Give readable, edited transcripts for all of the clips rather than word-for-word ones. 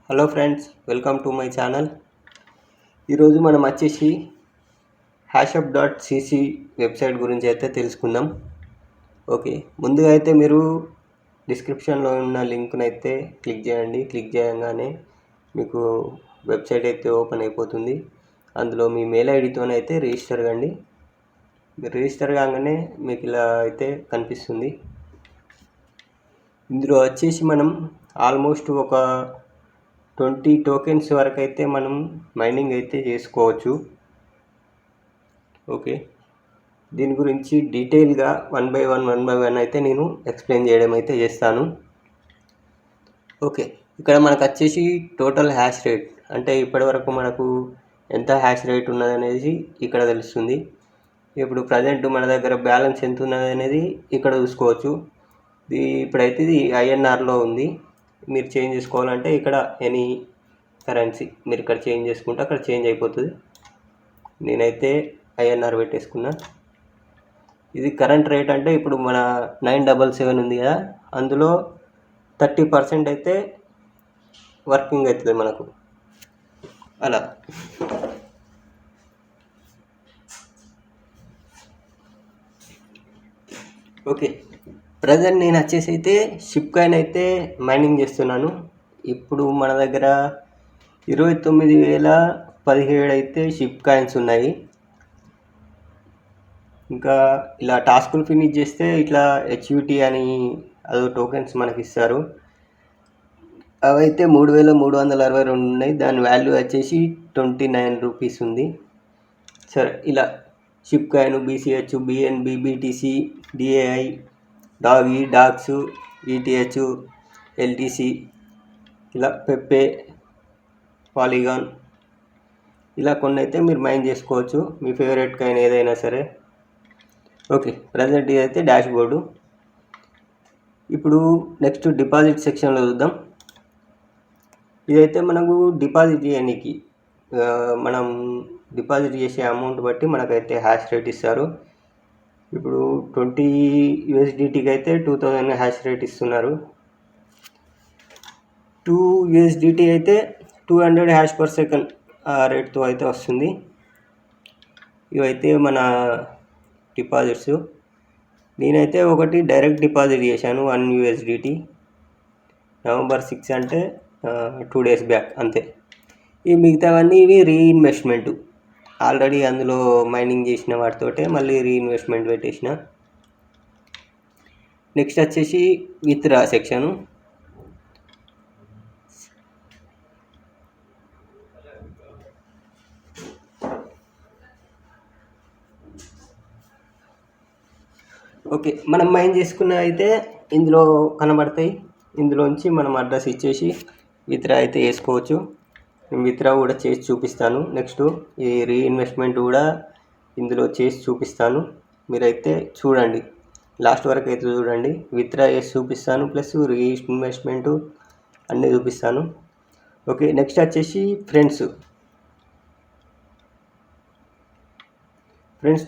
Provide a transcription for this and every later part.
Hello friends, welcome to my channel. ఈరోజు మనం వచ్చేసి hashup.cc వెబ్సైట్ గురించి అయితే తెలుసుకుందాం. ఓకే, ముందుగా అయితే మీరు డిస్క్రిప్షన్లో ఉన్న లింక్ని అయితే క్లిక్ చేయండి. క్లిక్ చేయగానే మీకు వెబ్సైట్ అయితే ఓపెన్ అయిపోతుంది. అందులో మీ మెయిల్ ఐడితోనైతే రిజిస్టర్ కండి. మీరు రిజిస్టర్ కాగానే మీకు ఇలా అయితే కనిపిస్తుంది. ఇందులో వచ్చేసి మనం ఆల్మోస్ట్ ఒక 20 టోకెన్స్ వరకు అయితే మనం మైనింగ్ అయితే చేసుకోవచ్చు. ఓకే, దీని గురించి డీటెయిల్గా వన్ బై వన్ అయితే నేను ఎక్స్ప్లెయిన్ చేయడం అయితే చేస్తాను. ఓకే, ఇక్కడ మనకు వచ్చేసి టోటల్ హ్యాష్ రేట్ అంటే ఇప్పటివరకు మనకు ఎంత హ్యాష్ రేట్ ఉన్నది అనేది ఇక్కడ తెలుస్తుంది. ఇప్పుడు ప్రజెంట్ మన దగ్గర బ్యాలెన్స్ ఎంత ఉన్నది అనేది ఇక్కడ చూసుకోవచ్చు. ఇప్పుడైతే ఇది ఐఎన్ఆర్లో ఉంది. మీరు చేంజ్ చేసుకోవాలంటే ఇక్కడ ఎనీ కరెన్సీ మీరు ఇక్కడ చేంజ్ చేసుకుంటే అక్కడ చేంజ్ అయిపోతుంది. నేనైతే ఐఎన్ఆర్ పెట్టేసుకున్నా. ఇది కరెంట్ రేట్ అంటే ఇప్పుడు మన 977 ఉంది కదా, అందులో 30% అయితే వర్కింగ్ అవుతుంది మనకు అలా. ఓకే, ప్రజెంట్ నేను వచ్చేసి అయితే షిప్ కాయిన్ అయితే మైనింగ్ చేస్తున్నాను. ఇప్పుడు మన దగ్గర 29,017 అయితే షిప్ కాయిన్స్ ఉన్నాయి. ఇంకా ఇలా టాస్కులు ఫినిష్ చేస్తే ఇట్లా హెచ్యూటీ అని అదో టోకెన్స్ మనకి ఇస్తారు. అవైతే 3,362 ఉన్నాయి. దాని వాల్యూ వచ్చేసి 29 రూపీస్ ఉంది. సరే, ఇలా ship coin, BCH, BNB, BTC, DAI, doge, డాక్స్, ఈటీహెచ్, ఎల్టీసీ, ఇలా పెప్పే, పాలిగాన్, ఇలా కొన్ని అయితే మీరు మైన్ చేసుకోవచ్చు, మీ ఫేవరెట్ కాయిన్ ఏదైనా సరే. ఓకే, ప్రజెంట్ ఇదైతే డాష్ బోర్డు. ఇప్పుడు నెక్స్ట్ డిపాజిట్ సెక్షన్లో చూద్దాం. ఇదైతే మనకు డిపాజిట్ చేయడానికి మనం డిపాజిట్ చేసే అమౌంట్ బట్టి మనకైతే హ్యాష్ రేట్ ఇస్తారు. ఇప్పుడు 20 USDTకి అయితే 2000 హ్యాష్ రేట్ ఇస్తున్నారు. 2 USDT అయితే 200 హ్యాష్ పర్ సెకండ్ ఆ రేట్తో అయితే వస్తుంది. ఇవైతే మన డిపాజిట్స్. నేనైతే ఒకటి డైరెక్ట్ డిపాజిట్ చేశాను 1 USDT November 6 అంటే 2 days బ్యాక్ అంతే. ఈ మిగతావన్నీ ఇవి రీఇన్వెస్ట్మెంట్. ఆల్రెడీ అందులో మైనింగ్ చేసిన వాటితోటే మళ్ళీ రీఇన్వెస్ట్మెంట్ పెట్టేసిన. నెక్స్ట్ వచ్చేసి విత్డ్రా సెక్షను. ఓకే, మనం మైన్ చేసుకున్న అయితే ఇందులో కనబడతాయి. ఇందులోంచి మనం అడ్రస్ ఇచ్చేసి విత్డ్రా అయితే వేసుకోవచ్చు. నేను విత్డ్రా కూడా చేసి చూపిస్తాను. నెక్స్ట్ ఈ రీఇన్వెస్ట్మెంట్ కూడా ఇందులో చేసి చూపిస్తాను. మీరైతే చూడండి, లాస్ట్ వరకు అయితే చూడండి. విత్డ్రా చేసి చూపిస్తాను, ప్లస్ రీఇన్వెస్ట్మెంట్ అన్నీ చూపిస్తాను. ఓకే, నెక్స్ట్ వచ్చేసి ఫ్రెండ్స్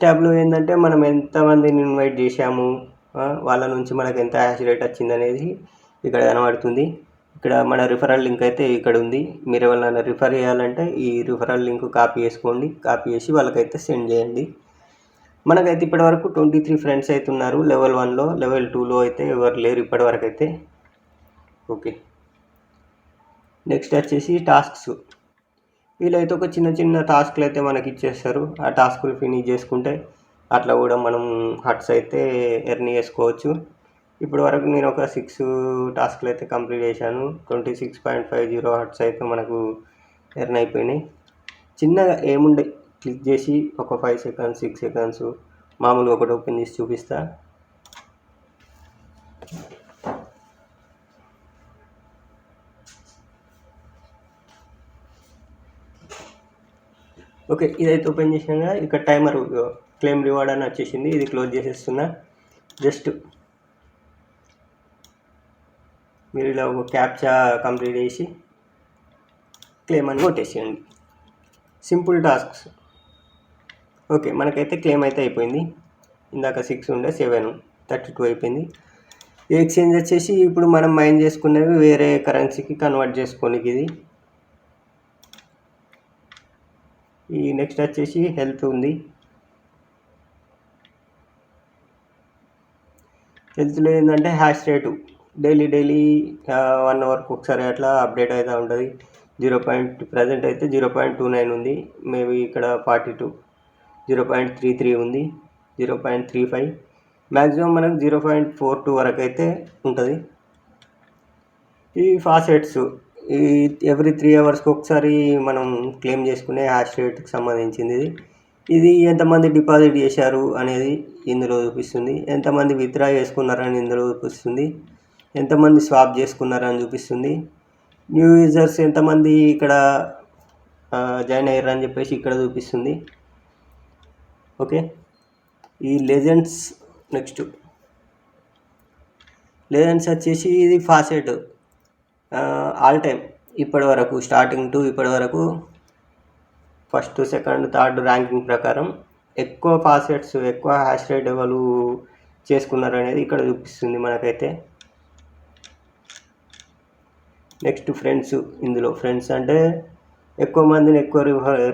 ట్యాబ్లో ఏంటంటే మనం ఎంతమందిని ఇన్వైట్ చేశాము, వాళ్ళ నుంచి మనకు ఎంత హ్యాష్ రేట్ వచ్చింది అనేది ఇక్కడ కనబడుతుంది. ఇక్కడ మన రిఫరల్ లింక్ అయితే ఇక్కడ ఉంది. మీరు ఎవరైనా రిఫర్ చేయాలంటే ఈ రిఫరల్ లింక్ కాపీ చేసుకోండి. కాపీ చేసి వాళ్ళకైతే సెండ్ చేయండి. మనకైతే ఇప్పటివరకు 23 ఫ్రెండ్స్ అయితే ఉన్నారు లెవెల్ 1లో. లెవెల్ 2లో అయితే ఎవరు లేరు ఇప్పటివరకు అయితే. ఓకే, నెక్స్ట్ వచ్చేసి టాస్క్స్. వీళ్ళైతే ఒక చిన్న చిన్న టాస్క్లు అయితే మనకి ఇచ్చేస్తారు. ఆ టాస్కులు ఫినిష్ చేసుకుంటే అట్లా కూడా మనం హట్స్ అయితే ఎర్న్ చేసుకోవచ్చు. ఇప్పటి వరకు నేను ఒక 6 టాస్క్లు అయితే కంప్లీట్ చేశాను. 26.50 హట్స్ అయితే మనకు ఎర్న్ అయిపోయినాయి. చిన్నగా ఏముండే, క్లిక్ చేసి ఒక 5 సెకండ్స్ 6 సెకండ్స్ మామూలుగా ఒకటి ఓపెన్ చేసి చూపిస్తా. ఓకే, ఇదైతే ఓపెన్ చేసినాక ఇక్కడ టైమర్ క్లెయిమ్ రివార్డ్ అని వచ్చేసింది. ఇది క్లోజ్ చేసేస్తున్నా. జస్ట్ మీరు ఇలా ఒక క్యాప్చా కంప్లీట్ చేసి క్లెయిమ్ అని కొట్టేసేయండి. Simple tasks. ఓకే, మనకైతే క్లెయిమ్ అయితే అయిపోయింది. ఇందాక 6 ఉండే 7 32 అయిపోయింది. ఈ ఎక్స్చేంజ్ వచ్చేసి ఇప్పుడు మనం మైన్ చేసుకునేవి వేరే కరెన్సీకి కన్వర్ట్ చేసుకోనికి ఇది ఈ నెక్స్ట్ వచ్చేసి హెల్త్ ఉంది. హెల్త్లో ఏంటంటే హ్యాష్ రేటు డైలీ 1 అవర్కి ఒకసారి అట్లా అప్డేట్ అవుతూ ఉంటుంది. ప్రజెంట్ అయితే 0.29 ఉంది. మేబీ ఇక్కడ 42 0.33 ఉంది, 0.35 మ్యాక్సిమం మనకు 0.42 వరకు అయితే ఉంటుంది. ఈ ఫాసెట్స్ ఈ ఎవ్రీ 3 అవర్స్కి ఒకసారి మనం క్లెయిమ్ చేసుకునే హ్యాష్ రేట్కి సంబంధించింది. ఇది ఎంతమంది డిపాజిట్ చేశారు అనేది ఇందులో చూపిస్తుంది, ఎంతమంది విత్డ్రా చేసుకున్నారని ఇందులో చూపిస్తుంది, ఎంతమంది స్వాప్ చేసుకున్నారని చూపిస్తుంది, న్యూ యూజర్స్ ఎంతమంది ఇక్కడ జాయిన్ అయ్యారని చెప్పేసి ఇక్కడ చూపిస్తుంది. ఓకే, ఈ లెజెండ్స్ నెక్స్ట్ లెజెండ్స్ వచ్చేసి ఇది ఫాసెట్ ఆల్ టైమ్ ఇప్పటి వరకు స్టార్టింగ్ టు ఇప్పటి వరకు ఫస్ట్, సెకండ్, థర్డ్ ర్యాంకింగ్ ప్రకారం ఎక్కువ ఫాసెట్స్ ఎక్కువ హ్యాష్ రేట్ ఎవరు చేసుకున్నారు అనేది ఇక్కడ చూపిస్తుంది మనకైతే. నెక్స్ట్ ఫ్రెండ్స్, ఇందులో ఫ్రెండ్స్ అంటే ఎక్కువ మందిని ఎక్కువ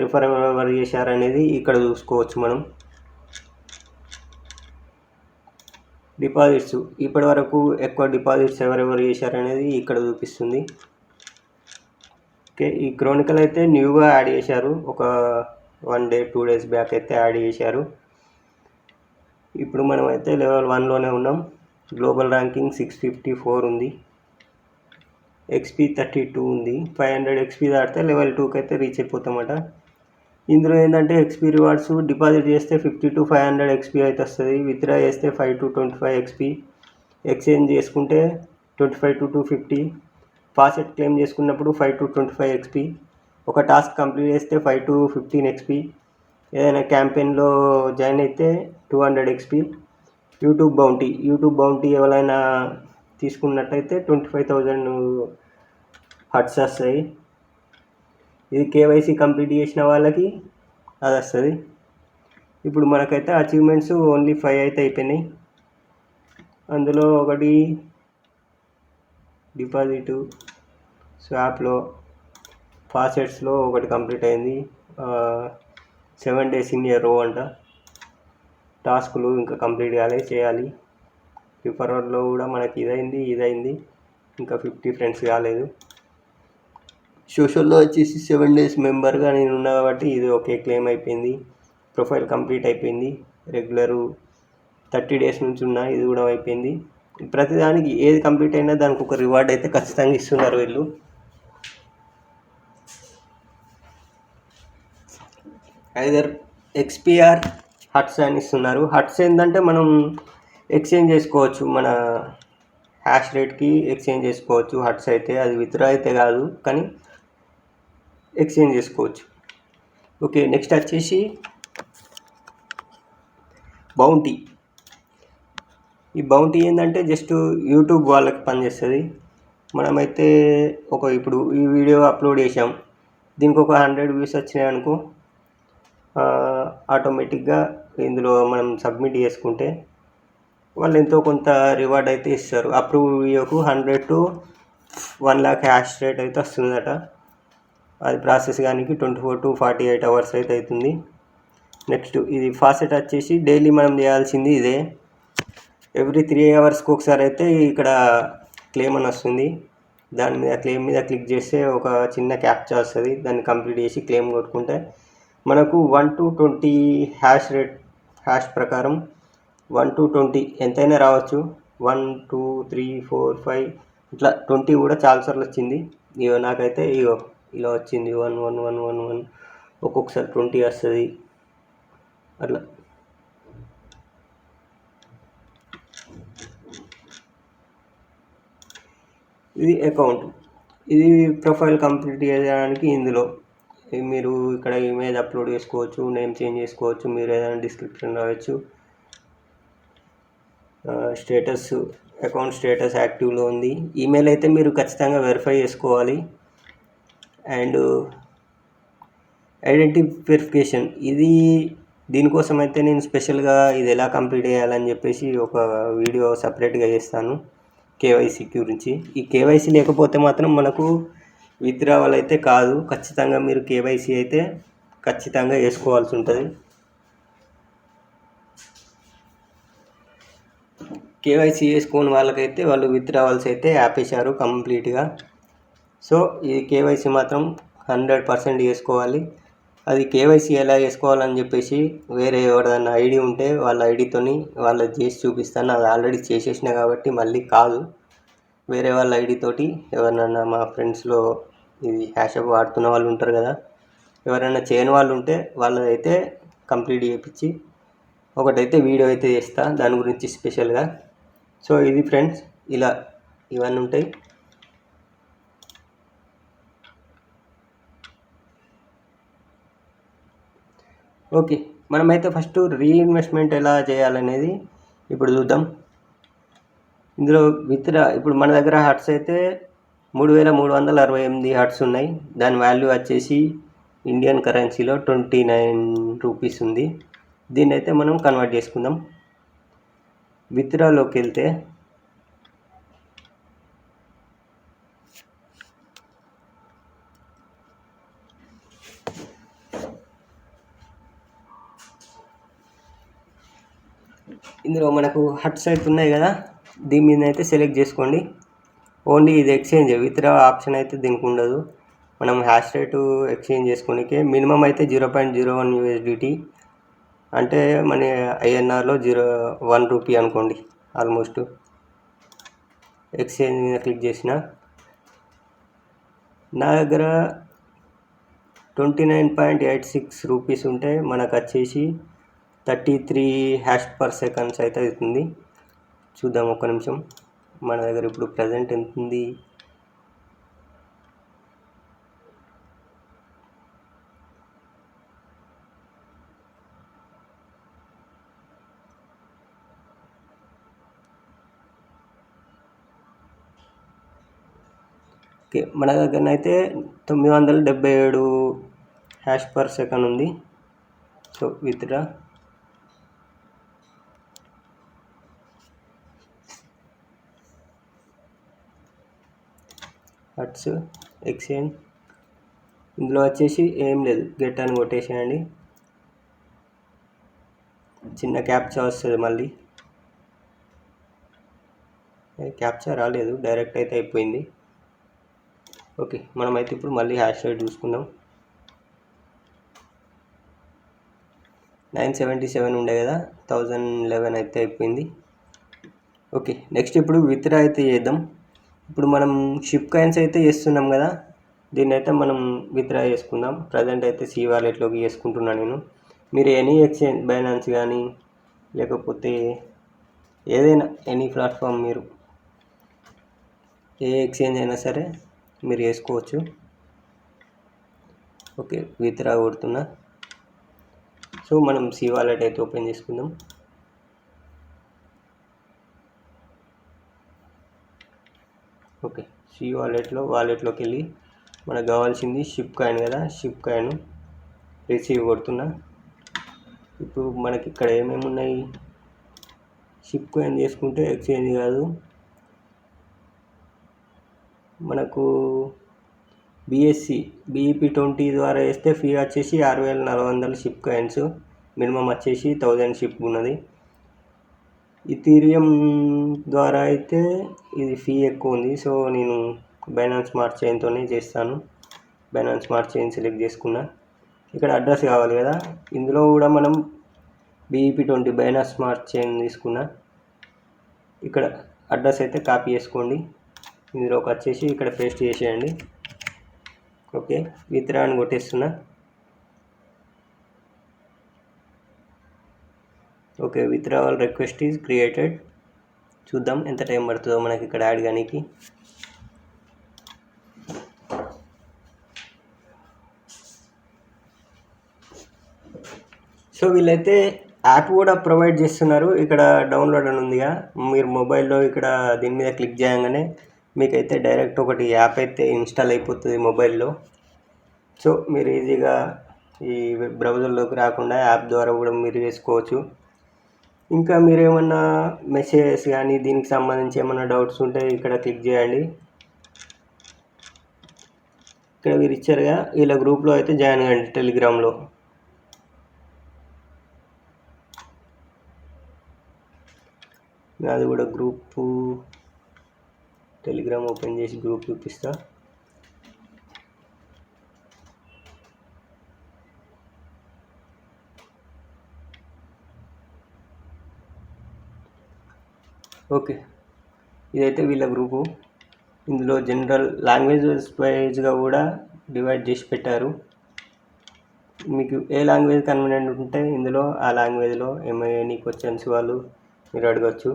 రిఫర్ ఎవరు చేశారనేది ఇక్కడ చూసుకోవచ్చు మనం. డిపాజిట్స్ ఇప్పటి వరకు ఎక్కువ డిపాజిట్స్ ఎవరెవరు చేశారనేది ఇక్కడ చూపిస్తుంది. ఓకే, ఈ క్రోనికల్ అయితే న్యూగా యాడ్ చేశారు, ఒక 1 day 2 days బ్యాక్ అయితే యాడ్ చేశారు. ఇప్పుడు మనం అయితే లెవెల్ 1లోనే ఉన్నాం. గ్లోబల్ ర్యాంకింగ్ 654 ఉంది, ఎక్స్పీ 32 ఉంది. 500 ఎక్స్పీ దాటితే లెవెల్ 2కి అయితే రీచ్ అయిపోతామట. ఇందులో ఏంటంటే ఎక్స్పీ రివార్డ్స్ డిపాజిట్ చేస్తే 50 to 500 ఎక్స్పీ అయితే వస్తుంది, విత్డ్రా చేస్తే 5 to 25 ఎక్స్పీ, ఎక్స్చేంజ్ చేసుకుంటే 25 to 250, ఫాసెట్ క్లెయిమ్ చేసుకున్నప్పుడు 5 to 25 ఎక్స్పీ, ఒక టాస్క్ కంప్లీట్ చేస్తే 5 to 15 ఎక్స్పీ, ఏదైనా క్యాంపెయిన్లో జాయిన్ అయితే 200 ఎక్స్పీ. యూట్యూబ్ బౌంటీ ఎవరైనా తీసుకున్నట్టయితే 25,000 హట్స్ వస్తాయి. ఇది కేవైసీ కంప్లీట్ చేసిన వాళ్ళకి అది వస్తుంది. ఇప్పుడు మనకైతే అచీవ్మెంట్స్ ఓన్లీ 5 అయితే అయిపోయినాయి. అందులో ఒకటి డిపాజిటు, స్వాప్లో, ఫాసెట్స్లో ఒకటి కంప్లీట్ అయింది, 7 days ఇన్ ఏ రో అంట. టాస్కులు ఇంకా కంప్లీట్ చేయాలి. రిఫరర్లో కూడా మనకి ఇదైంది, ఇంకా 50 ఫ్రెండ్స్ కాలేదు. సోషల్లో వచ్చేసి 7 days మెంబర్గా నేను ఉన్నా కాబట్టి ఇది ఓకే క్లెయిమ్ అయిపోయింది. ప్రొఫైల్ కంప్లీట్ అయిపోయింది. రెగ్యులరు 30 days నుంచి ఉన్నా, ఇది కూడా అయిపోయింది. ప్రతిదానికి ఏది కంప్లీట్ అయినా దానికి ఒక రివార్డ్ అయితే ఖచ్చితంగా ఇస్తున్నారు వీళ్ళు. ఐదర్ ఎక్స్పీఆర్ హట్స్ అని ఇస్తున్నారు. హట్స్ ఏంటంటే మనం ఎక్స్చేంజ్ చేసుకోవచ్చు, మన హ్యాష్ రేట్కి ఎక్స్చేంజ్ చేసుకోవచ్చు. హట్స్ అయితే అది విత్డ్రా అయితే కాదు, కానీ ఎక్స్చేంజ్ చేసుకోవచ్చు. ఓకే, నెక్స్ట్ వచ్చేసి బౌంటీ. ఈ బౌంటీ ఏంటంటే జస్ట్ యూట్యూబ్ వాళ్ళకి పనిచేస్తుంది. మనమైతే ఇప్పుడు ఈ వీడియో అప్లోడ్ చేసాం, దీనికి ఒక 100 views వచ్చినాయి అనుకో, ఆటోమేటిక్గా ఇందులో మనం సబ్మిట్ చేసుకుంటే వాళ్ళు ఎంతో కొంత రివార్డ్ అయితే ఇస్తారు. అప్రూవ్ వీడియోకు 100 to 1 lakh హ్యాష్ రేట్ అయితే వస్తుందట. అది ప్రాసెస్ కానీ 24 to 48 hours అయితే అవుతుంది. నెక్స్ట్ ఇది ఫాసెట్ వచ్చేసి డైలీ మనం చేయాల్సింది ఇదే. ఎవ్రీ 3 అవర్స్కి ఒకసారి అయితే ఇక్కడ క్లెయిమ్ అని వస్తుంది. దాని మీద క్లెయిమ్ మీద క్లిక్ చేస్తే ఒక చిన్న క్యాప్చా వస్తుంది, దాన్ని కంప్లీట్ చేసి క్లెయిమ్ కొట్టుకుంటే మనకు 1 to 20 హ్యాష్ ప్రకారం 1 to 20 ఎంతైనా రావచ్చు. 1 2 3 4 5 ఇట్లా 20 కూడా చాలాసార్లు వచ్చింది. నాకైతే ఇలా వచ్చింది 1 1 1 1 1, ఒక్కొక్కసారి 20 వస్తుంది అట్లా. ఇది అకౌంట్, ఇది ప్రొఫైల్ కంప్లీట్ చేయడానికి ఇందులో మీరు ఇక్కడ ఇమేజ్ అప్లోడ్ చేసుకోవచ్చు, నేమ్ చేంజ్ చేసుకోవచ్చు, మీరు ఏదైనా డిస్క్రిప్షన్ రాయొచ్చు. స్టేటస్, అకౌంట్ స్టేటస్ యాక్టివ్లో ఉంది. ఈమెయిల్ అయితే మీరు ఖచ్చితంగా వెరిఫై చేసుకోవాలి. అండ్ ఐడెంటిటీ వెరిఫికేషన్, దీనికోసం అయితే నేను స్పెషల్గా ఇది ఎలా కంప్లీట్ చేయాలని చెప్పేసి ఒక వీడియో సపరేట్గా చేస్తాను కేవైసీ గురించి. ఈ కేవైసీ లేకపోతే మాత్రం మనకు విత్డ్రావల్ అయితే కాదు. ఖచ్చితంగా మీరు కేవైసీ అయితే ఖచ్చితంగా వేసుకోవాల్సి ఉంటుంది. కేవైసీ వేసుకోని వాళ్ళకైతే వాళ్ళు విత్డ్రావల్స్ అయితే ఆపేశారు కంప్లీట్గా. సో ఈ కేవైసీ మాత్రం 100% చేసుకోవాలి. అది కేవైసీ ఎలా చేసుకోవాలని చెప్పేసి వేరే ఎవరిదన్నా ఐడి ఉంటే వాళ్ళ ఐడితోని వాళ్ళది చేసి చూపిస్తాను. అది ఆల్రెడీ చేసేసిన కాబట్టి మళ్ళీ కాదు, వేరే వాళ్ళ ఐడి తోటి ఎవరినన్నా మా ఫ్రెండ్స్లో ఇది హ్యాషప్ వాడుతున్న వాళ్ళు ఉంటారు కదా, ఎవరైనా చేయని వాళ్ళు ఉంటే వాళ్ళదైతే కంప్లీట్ చేయించి ఒకటైతే వీడియో అయితే చేస్తా దాని గురించి స్పెషల్గా. సో ఇది ఫ్రెండ్స్, ఇలా ఇవన్నీ ఉంటాయి. ఓకే, మనమైతే ఫస్ట్ రీఇన్వెస్ట్మెంట్ ఎలా చేయాలనేది ఇప్పుడు చూద్దాం. ఇందులో ఇప్పుడు మన దగ్గర హట్స్ అయితే 3368 హట్స్ ఉన్నాయి. దాని వాల్యూ వచ్చేసి ఇండియన్ కరెన్సీలో 29 రూపీస్ ఉంది. దీన్ని అయితే మనం కన్వర్ట్ చేసుకుందాం. విత్డ్రాలోకి వెళ్తే ఇందులో మనకు హట్స్ అయితే ఉన్నాయి కదా, దీని మీద అయితే సెలెక్ట్ చేసుకోండి. ఓన్లీ ఇది ఎక్స్చేంజ్, విత్డ్రా ఆప్షన్ అయితే దీనికి ఉండదు. మనం హ్యాష్ రేటు ఎక్స్చేంజ్ చేసుకోనికే మినిమం అయితే 0.01 USDT, అంటే మన INRలో 1 రూపీ అనుకోండి. ఆల్మోస్ట్ ఎక్స్చేంజ్ మీద క్లిక్ చేసిన నా దగ్గర 29.86 రూపీస్ ఉంటే మనకు వచ్చేసి 33 హ్యాష్ పర్ సెకండ్స్ అయితే అవుతుంది. చూద్దాం ఒక్క నిమిషం. మన దగ్గర ఇప్పుడు ప్రజెంట్ ఎంత ఉంది? ఓకే, మన దగ్గరనైతే 977 హ్యాష్ పర్ సెకండ్ ఉంది. సో విత్డ్రా హట్స్ ఎక్స్చేంజ్, ఇందులో వచ్చేసి ఏం లేదు, గెట్ అని కొట్టేసేయండి. చిన్న క్యాప్చా వస్తుంది, మళ్ళీ క్యాప్చా రాలేదు, డైరెక్ట్ అయితే అయిపోయింది. ఓకే, మనమైతే ఇప్పుడు మళ్ళీ హ్యాష్ రేట్ చూసుకుందాం. 977 ఉండే కదా, 1011 అయితే అయిపోయింది. ఓకే, నెక్స్ట్ ఇప్పుడు విత్డ్రా అయితే చేద్దాం. ఇప్పుడు మనం షిప్ కాయిన్స్ అయితే చేస్తున్నాం కదా, దీన్ని అయితే మనం విత్డ్రా చేసుకుందాం. ప్రజెంట్ అయితే సి వాలెట్లోకి చేసుకుంటున్నాను నేను. మీరు ఎనీ ఎక్స్చేంజ్, బైనాన్స్ కానీ లేకపోతే ఏదైనా ఎనీ ప్లాట్ఫామ్, మీరు ఏ ఎక్స్చేంజ్ అయినా సరే మీరు చేసుకోవచ్చు. ఓకే, విత్డ్రా కొడుతున్నా. సో మనం సి వాలెట్ అయితే ఓపెన్ చేసుకుందాం. ఓకే, సి వాలెట్లోకి వెళ్ళి మనకు కావాల్సింది షిప్ కాయిన్ కదా, షిప్ కాయిన్ రిసీవ్ కొడుతున్నా. ఇప్పుడు మనకి ఇక్కడ ఏమేమి ఉన్నాయి? షిప్ కాయిన్ చేసుకుంటే ఎక్స్చేంజ్ కాదు, మనకు BEP20 ద్వారా వేస్తే ఫీ వచ్చేసి 6400 షిప్ కాయిన్స్, మినిమం వచ్చేసి 1000 షిప్ ఉన్నది. ఇథీరియం ద్వారా అయితే ఇది ఫీ ఎక్కువ ఉంది. సో నేను బైనాన్స్ స్మార్ట్ చైన్తోనే చేస్తాను. బైనాన్స్ స్మార్ట్ చైన్ సెలెక్ట్ చేసుకున్నా. ఇక్కడ అడ్రస్ కావాలి కదా, ఇందులో కూడా మనం BEP20 బైనాన్స్ స్మార్ట్ చైన్ తీసుకున్నా. ఇక్కడ అడ్రస్ అయితే కాపీ చేసుకోండి, ఇందులోకి వచ్చేసి ఇక్కడ పేస్ట్ చేసేయండి. ఓకే, విత్డ్రా అని కొట్టేస్తున్నా. Okay, withdrawal request is created. చూద్దాం ఎంత టైం పడుతుందో మనకి ఇక్కడ యాడ్ కానీ. సో వీళ్ళైతే యాప్ కూడా ప్రొవైడ్ చేస్తున్నారు. ఇక్కడ డౌన్లోడ్ అని ఉందిగా, మీరు మొబైల్లో ఇక్కడ దీని మీద క్లిక్ చేయగానే మీకైతే డైరెక్ట్ ఒకటి యాప్ అయితే ఇన్స్టాల్ అయిపోతుంది మొబైల్లో. సో మీరు ఈజీగా ఈ వెబ్ బ్రౌజర్లోకి రాకుండా యాప్ ద్వారా కూడా మీరు చేసుకోవచ్చు. ఇంకా మీరు ఏమన్నా మెసేజెస్ కానీ దీనికి సంబంధించి ఏమన్నా డౌట్స్ ఉంటే ఇక్కడ క్లిక్ చేయండి. ఇక్కడ మీరు ఇచ్చారుగా, వీళ్ళ గ్రూప్లో అయితే జాయిన్ అవ్వండి టెలిగ్రామ్లో. నాది కూడా గ్రూప్, టెలిగ్రామ్ ఓపెన్ చేసి గ్రూప్ చూపిస్తా. ఓకే, ఇదైతే వీళ్ళ గ్రూపు. ఇందులో జనరల్ లాంగ్వేజెస్ వైజ్గా కూడా డివైడ్ చేసి పెట్టారు. మీకు ఏ లాంగ్వేజ్ కన్వీనియంట్ ఉంటే ఇందులో ఆ లాంగ్వేజ్లో ఎనీ క్వశ్చన్స్ వాళ్ళు మీరు అడగచ్చు.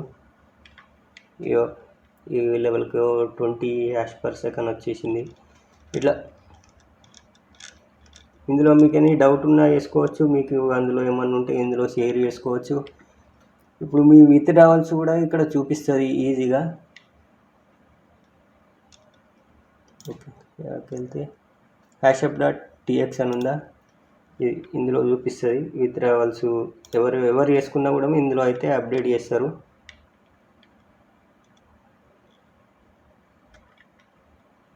ఈ లెవెల్కి 20 hash/s వచ్చేసింది. ఇట్లా ఇందులో మీకు ఎనీ డౌట్ ఉన్నా వేసుకోవచ్చు. మీకు అందులో ఏమన్నా ఉంటే ఇందులో షేర్ చేసుకోవచ్చు. ఇప్పుడు మీ విత్డ్రావల్స్ కూడా ఇక్కడ చూపిస్తుంది ఈజీగా. ఓకే, వెళ్తే hashup.tx అని ఉందా, ఇందులో చూపిస్తుంది విత్డ్రావల్స్. ఎవరు వేసుకున్నా కూడా ఇందులో అయితే అప్డేట్ చేస్తారు.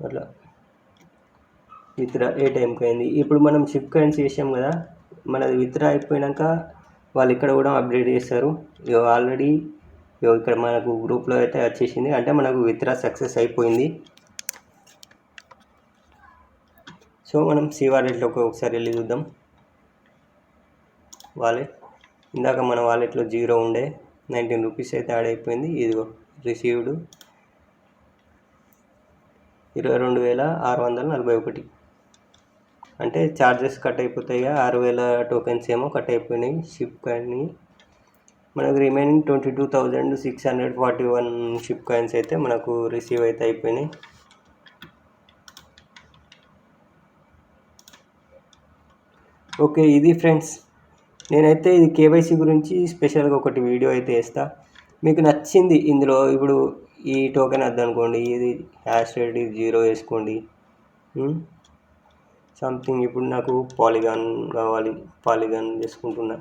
అట్లా విత్డ్రా ఏ టైంకి అయింది. ఇప్పుడు మనం షిప్ కాయిన్స్ చేసాం కదా, మనది విత్డ్రా అయిపోయాక వాళ్ళు ఇక్కడ కూడా అప్డేట్ చేస్తారు. ఆల్రెడీ ఇక్కడ మనకు గ్రూప్లో అయితే వచ్చేసింది, అంటే మనకు విత్డ్రా సక్సెస్ అయిపోయింది. సో మనం సి వాలెట్లోకి ఒకసారి వెళ్ళి చూద్దాం. వాలెట్, ఇందాక మన వాలెట్లో 0 ఉండే, 19 రూపీస్ అయితే యాడ్ అయిపోయింది. ఇదిగో రిసీవ్డ్ 22,641. అంటే ఛార్జెస్ కట్ అయిపోతాయి. 6,000 టోకెన్స్ ఏమో కట్ అయిపోయినాయి షిప్ కాయిన్. మనకు రిమైనింగ్ 22,641 షిప్ కాయిన్స్ అయితే మనకు రిసీవ్ అయితే అయిపోయినాయి. ఓకే, ఇది ఫ్రెండ్స్, నేనైతే ఇది కేవైసీ గురించి స్పెషల్గా ఒకటి వీడియో అయితే వేస్తా. మీకు నచ్చింది ఇందులో, ఇప్పుడు ఈ టోకెన్ వద్దనుకోండి, ఇది హ్యాష్ రేట్ 0 వేసుకోండి. సంథింగ్ ఇప్పుడు నాకు పాలిగాన్ కావాలి, పాలిగాన్ చేసుకుంటున్నా.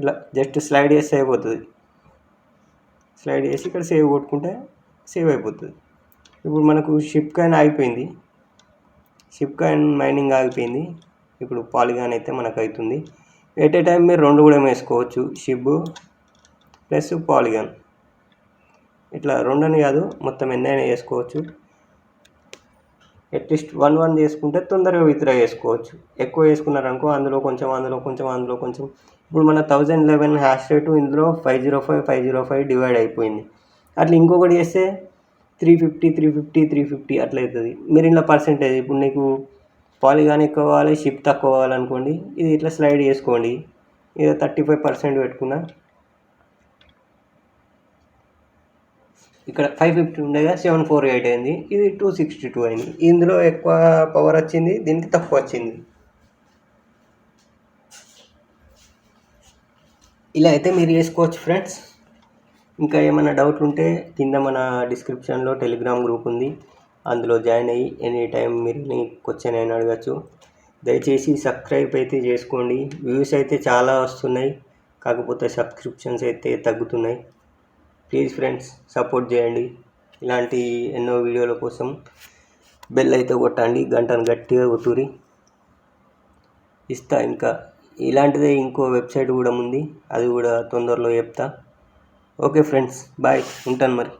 ఇలా జస్ట్ స్లైడ్ చేస్తే అయిపోతుంది. స్లైడ్ చేసి ఇక్కడ సేవ్ కొట్టుకుంటే సేవ్ అయిపోతుంది. ఇప్పుడు మనకు షిప్ కాయిన్ ఆగిపోయింది, షిప్ కాయిన్ మైనింగ్ ఆగిపోయింది. ఇప్పుడు పాలిగాన్ అయితే మనకు అవుతుంది. ఎట్ ఏ టైం మీరు 2 కూడా వేసుకోవచ్చు, షిప్ ప్లస్ పాలిగాన్. ఇట్లా 2 అని కాదు, మొత్తం ఎన్నైనా వేసుకోవచ్చు. అట్లీస్ట్ 1 చేసుకుంటే తొందరగా విత్డ్రా చేసుకోవచ్చు. ఎక్కువ వేసుకున్నారనుకో, అందులో కొంచెం అందులో కొంచెం అందులో కొంచెం. ఇప్పుడు మన 1011 హ్యాష్ రేటు ఇందులో 505 డివైడ్ అయిపోయింది. అట్లా ఇంకొకటి చేస్తే 350 అట్లా అవుతుంది. మీరు ఇలా పర్సెంటేజ్, ఇప్పుడు నీకు పాలిగాన్ ఎక్కువ కావాలి, షిప్ తక్కువ కావాలనుకోండి, ఇది ఇట్లా స్లైడ్ చేసుకోండి. ఇది 35% పెట్టుకున్నా, ఇక్కడ 550 ఉండేగా 748 అయింది, ఇది 262 అయింది. ఇందులో ఎక్కువ పవర్ వచ్చింది, దీనికి తక్కువ వచ్చింది. ఇలా అయితే మీరు చేసుకోవచ్చు ఫ్రెండ్స్. ఇంకా ఏమైనా డౌట్లు ఉంటే కింద మన డిస్క్రిప్షన్లో టెలిగ్రామ్ గ్రూప్ ఉంది, అందులో జాయిన్ అయ్యి ఎనీ టైం మీరు క్వశ్చన్ అయినా అడగచ్చు. దయచేసి సబ్స్క్రైబ్ అయితే చేసుకోండి. వ్యూస్ అయితే చాలా వస్తున్నాయి, కాకపోతే సబ్స్క్రిప్షన్స్ అయితే తగ్గుతున్నాయి. ప్లీజ్ ఫ్రెండ్స్ సపోర్ట్ చేయండి. ఇలాంటి ఎన్నో వీడియోల కోసం బెల్ అయితే కొట్టండి, గంటను గట్టిగా కొట్టురి ఇస్తా. ఇంకా ఇలాంటిదే ఇంకో వెబ్సైట్ కూడా ఉంది, అది కూడా తొందరలో చెప్తా. ఓకే ఫ్రెండ్స్, బాయ్, ఉంటాను మరి.